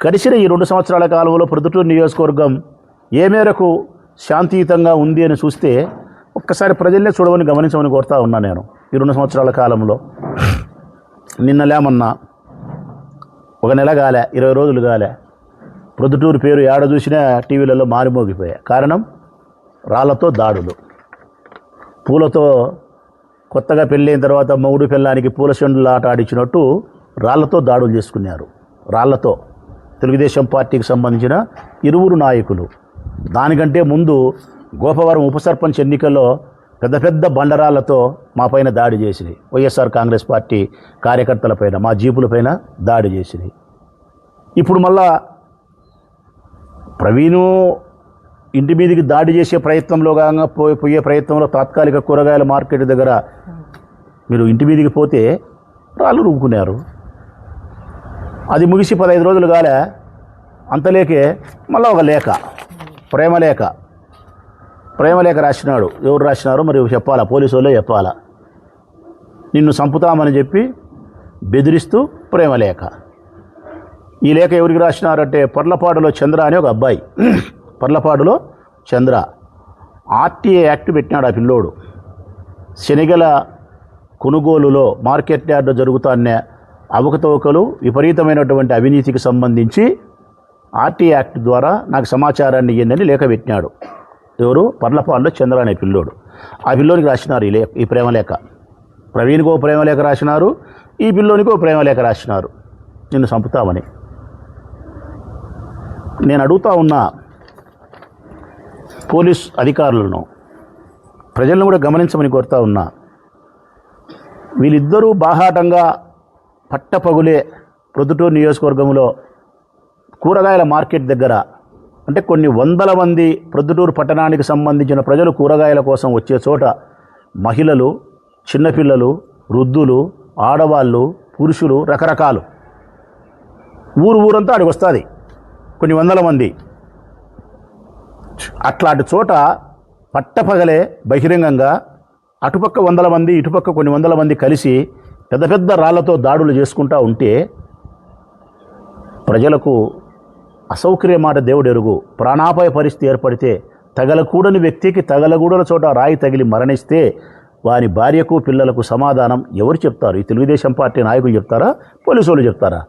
గడిచిన ఈ 2 సంవత్సరాల కాలంలో ప్రొద్దుటూరు నియోజకవర్గం ఏ మేరకు శాంతియుతంగా ఉంది అని చూస్తే ఒక్కసారి ప్రజల్నే చూడమని గమనించమని కోరుతా ఉన్నా నేను. ఈ 2 సంవత్సరాల కాలంలో నిన్నలేమన్నా ఒక నెల కాలే, 20 రోజులు కాలే, ప్రొద్దుటూరు పేరు ఏడ చూసినా టీవీలలో మారిమోగిపోయాయి. కారణం రాళ్లతో దాడులు, పూలతో కొత్తగా పెళ్ళైన తర్వాత మొగుడు పెళ్ళానికి పూల చెండుల ఆట ఆడించినట్టు రాళ్లతో దాడులు చేసుకున్నారు. రాళ్లతో తెలుగుదేశం పార్టీకి సంబంధించిన 2 నాయకులు. దానికంటే ముందు గోపవరం ఉప సర్పంచ్ ఎన్నికల్లో పెద్ద పెద్ద బండరాళ్లతో మా పైన దాడి చేసింది. వైఎస్ఆర్ కాంగ్రెస్ పార్టీ కార్యకర్తలపైన, మా జీపులపైన దాడి చేసింది. ఇప్పుడు మళ్ళా ప్రవీణు ఇంటి మీదకి దాడి చేసే ప్రయత్నంలో కాగా పోయే ప్రయత్నంలో తాత్కాలిక కూరగాయల మార్కెట్ దగ్గర మీరు ఇంటి మీదకి పోతే రాళ్ళు రువ్వుకున్నారు. అది ముగిసి 15 రోజులు కాలే, అంతలేకే మళ్ళీ ఒక లేఖ, ప్రేమలేఖ రాసినాడు. ఎవరు రాసినారో మరి చెప్పాలా, పోలీసు వాళ్ళే చెప్పాలా. నిన్ను చంపుతామని చెప్పి బెదిరిస్తూ ప్రేమలేఖ. ఈ లేఖ ఎవరికి రాసినారంటే పర్లపాడులో చంద్ర అనే ఒక అబ్బాయి. పర్లపాడులో చంద్ర ఆర్టీఏ యాక్ట్ పెట్టినాడు ఆ పిల్లోడు. శనిగల కొనుగోలులో మార్కెట్ యార్డు జరుగుతానే అవకతవకలు, విపరీతమైనటువంటి అవినీతికి సంబంధించి ఆర్టీఏ యాక్ట్ ద్వారా నాకు సమాచారాన్ని ఇవ్వండి లేఖ పెట్టినాడు. ఎవరు? పర్లపాడులో చంద్ర అనే పిల్లోడు. ఆ పిల్లోనికి రాసినారు ఈ ప్రేమలేఖ. ప్రవీణ్కో ప్రేమలేఖ రాసినారు, ఈ పిల్లోనికో ప్రేమలేఖ రాసినారు నిన్ను చంపుతామని. నేను అడుగుతా ఉన్నా పోలీస్ అధికారులను, ప్రజలను కూడా గమనించమని కోరుతా ఉన్నా. వీళ్ళిద్దరూ బాహాటంగా పట్టపగులే ప్రొద్దుటూరు నియోజకవర్గంలో కూరగాయల మార్కెట్ దగ్గర, అంటే కొన్ని వందల మంది ప్రొద్దుటూరు పట్టణానికి సంబంధించిన ప్రజలు కూరగాయల కోసం వచ్చే చోట మహిళలు, చిన్నపిల్లలు, వృద్ధులు, ఆడవాళ్ళు, పురుషులు, రకరకాలు ఊరంతా అడిగి వస్తుంది, కొన్ని వందల మంది. అట్లాంటి చోట పట్టపగలే బహిరంగంగా అటుపక్క 100 మంది, ఇటుపక్క కొన్ని వందల మంది కలిసి పెద్ద పెద్ద రాళ్లతో దాడులు చేసుకుంటూ ఉంటే ప్రజలకు అసౌకర్యమాట దేవుడు ఎరుగు. ప్రాణాపాయ పరిస్థితి ఏర్పడితే తగలకూడని వ్యక్తికి తగలకూడని చోట రాయి తగిలి మరణిస్తే వారి భార్యకు పిల్లలకు సమాధానం ఎవరు చెప్తారు? ఈ తెలుగుదేశం పార్టీ నాయకులు చెప్తారా? పోలీసు వాళ్ళు చెప్తారా?